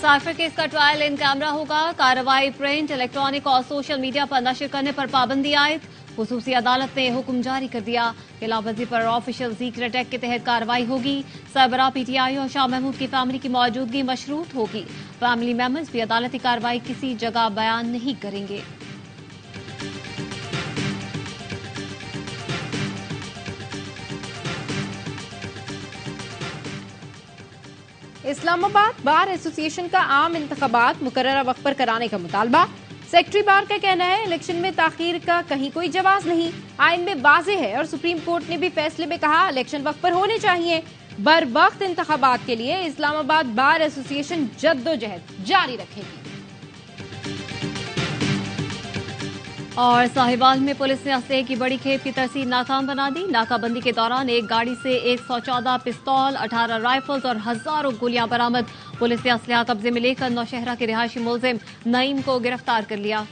Cipher case का trial in camera होगा। कार्रवाई प्रिंट, इलेक्ट्रॉनिक और सोशल मीडिया पर नशर करने पर पाबंदी आयद। खुसूसी अदालत ने हुक्म जारी कर दिया। खिलाफवर्जी पर ऑफिशियल सीक्रेट एक्ट के तहत कार्रवाई होगी। सरबराह पीटीआई और शाह महमूद की फैमिली की मौजूदगी मशरूत होगी। फैमिली मेंबर्स भी अदालती कार्रवाई किसी जगह बयान नहीं करेंगे। इस्लामाबाद बार एसोसिएशन का आम इंतखाबात मुकर्ररा वक्त पर कराने का मुतालबा। सेक्रेटरी बार का कहना है इलेक्शन में ताखीर का कहीं कोई जवाब नहीं, आइन में वाज़ेह है और सुप्रीम कोर्ट ने भी फैसले में कहा इलेक्शन वक्त पर होने चाहिए। बर वक्त इंतखाबात के लिए इस्लामाबाद बार एसोसिएशन जद्दोजहद जारी रखेगी। और साहिवाल में पुलिस ने असलहे की बड़ी खेप की तरसीद नाकाम बना दी। नाकाबंदी के दौरान एक गाड़ी से 114 पिस्तौल, 18 राइफल्स और हजारों गोलियां बरामद। पुलिस ने असलहा कब्जे में लेकर नौशहरा के रिहायशी मुलजिम नईम को गिरफ्तार कर लिया।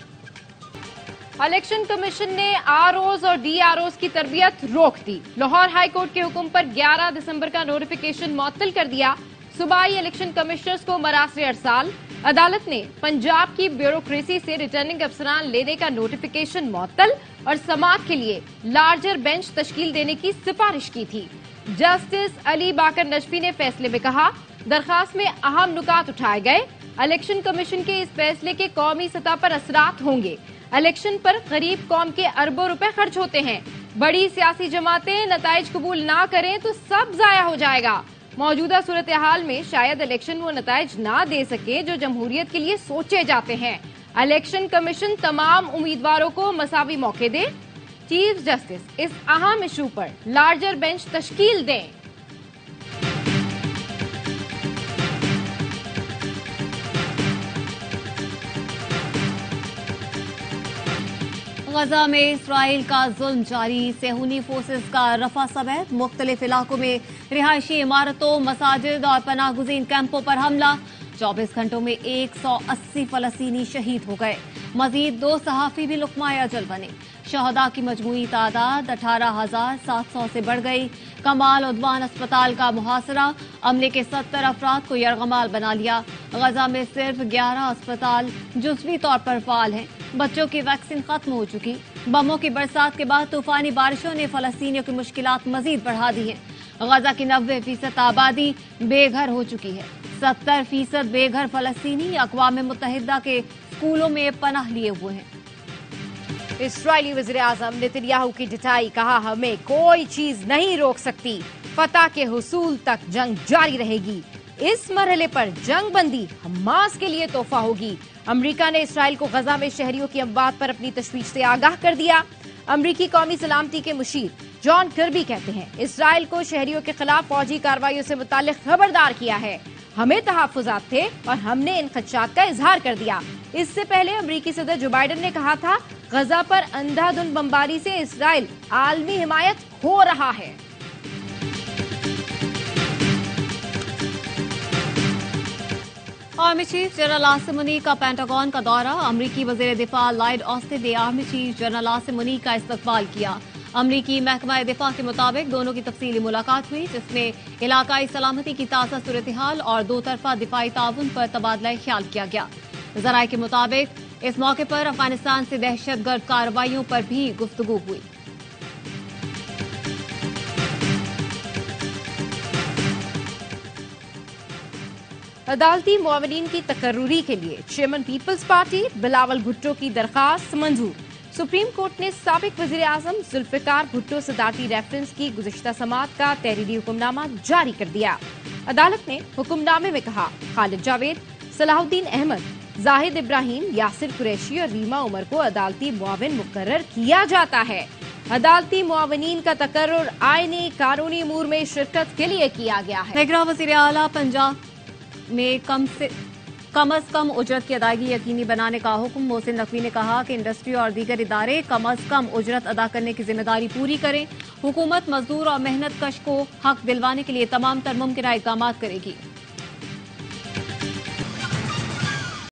इलेक्शन कमीशन ने आरओज और डीआरओज की तरबियत रोक दी। लाहौर हाई कोर्ट के हुक्म पर 11 दिसंबर का नोटिफिकेशन मुअत्तल कर दिया। सूबाई इलेक्शन कमिश्नर्स को मरासरे अरसाल। अदालत ने पंजाब की ब्यूरोक्रेसी से रिटर्निंग अफसरान लेने का नोटिफिकेशन मुअत्तल और समाअत के लिए लार्जर बेंच तश्कील देने की सिफारिश की थी। जस्टिस अली बाकर नजफी ने फैसले में कहा दरखास्त में अहम नुकात उठाए गए। इलेक्शन कमीशन के इस फैसले के कौमी सतह पर असरात होंगे। इलेक्शन पर गरीब कौम के अरबों रुपए खर्च होते हैं। बड़ी सियासी जमातें नताइज कबूल ना करें तो सब जाया हो जाएगा। मौजूदा सूरत हाल में शायद इलेक्शन वो नताइज ना दे सके जो जमहूरियत के लिए सोचे जाते हैं। इलेक्शन कमीशन तमाम उम्मीदवारों को मसावी मौके दे। चीफ जस्टिस इस अहम इशू पर लार्जर बेंच तश्कील दें। गजा में इसराइल का जुल्म जारी। सेहूनी फोर्सेस का रफा समेत मुख्तलिफ इलाकों में रिहायशी इमारतों, मसाजिद और पनाहगुज़ीन कैंपों पर हमला। 24 घंटों में 180 फलस्तीनी शहीद हो गए। मजीद 2 सहाफी भी लुक़माए अजल बने। शहदा की मजमूई तादाद 18,700 से बढ़ गई। कमाल उद्वान अस्पताल का मुहासरा, अमले के 70 अफराद को यरगमाल बना लिया। गजा में सिर्फ 11 अस्पताल जुज़वी तौर पर फाल हैं। बच्चों की वैक्सीन खत्म हो चुकी। बमों की बरसात के बाद तूफानी बारिशों ने फलस्तीनियों की मुश्किलात मजीद बढ़ा दी है। गजा की 90% आबादी बेघर हो चुकी है। 70% बेघर फलस्तीनी अक़वाम मुत्तहिदा के स्कूलों में पनाह लिए हुए हैं। इस्राइली वज़ीर आज़म नेतन्याहू की डिटाई, कहा हमें कोई चीज नहीं रोक सकती। फतह के हुसूल तक जंग जारी रहेगी। इस मरहले पर जंग बंदी हमास के लिए तोहफा होगी। अमरीका ने इसराइल को गजा में शहरियों की अमवात पर अपनी तशवीश से आगाह कर दिया। अमरीकी कौमी सलामती के मुशीर जॉन कर्बी कहते हैं इसराइल को शहरियों के खिलाफ फौजी कार्रवाइयों से मुताल्लिक खबरदार किया है। हमें तहफ़्फ़ुज़ात थे और हमने इन खदशात का इजहार कर दिया। इससे पहले अमरीकी सदर जो बाइडन ने कहा था गजा पर अंधाधुंध बमबारी से इसराइल आलमी हिमायत हो रहा है। Army chief general Asim Munir का पेंटागन का दौरा। अमरीकी वज़ीर दिफा लॉयड ऑस्टिन ने army chief general Asim Munir का इस्तकबाल किया। अमरीकी महकमा दिफा के मुताबिक दोनों की तफसीली मुलाकात हुई, जिसमें इलाकाई सलामती की ताज़ा सूरत हाल और 2 तरफा दिफाई ताउन पर तबादला ख्याल किया गया। ज़राए के मुताबिक इस मौके पर अफगानिस्तान से दहशतगर्द कार्रवाइयों पर भी गुफ्तगू हुई। अदालती मुआवनीन की तकर्रुरी के लिए चेयरमैन पीपल्स पार्टी बिलावल भुट्टो की दरखास्त मंजूर। सुप्रीम कोर्ट ने साबिक वज़ीर आज़म जुल्फ़िकार भुट्टो सदारती रेफरेंस की गुज़िश्ता समाअत का तहरीरी हुक्मनामा जारी कर दिया। अदालत ने हुक्मनामे में कहा खालिद जावेद, सलाहुद्दीन अहमद, जाहिद इब्राहिम, यासिर कुरैशी और रीमा उमर को अदालती मुआविन मुकर्रर किया जाता है। अदालती मुआवनीन का तकर्रुर आईनी कानूनी अमूर में शिरकत के लिए किया गया है। निगरान वज़ीर आला पंजाब में कम अज कम उजरत की अदायगी यकीनी बनाने का हुक्म। मोहसिन नकवी ने कहा कि इंडस्ट्री और दीगर इदारे कम अज कम उजरत अदा करने की जिम्मेदारी पूरी करें। हुकूमत मजदूर और मेहनत कश को हक दिलवाने के लिए तमाम तर मुमकिन इक़दामात करेगी।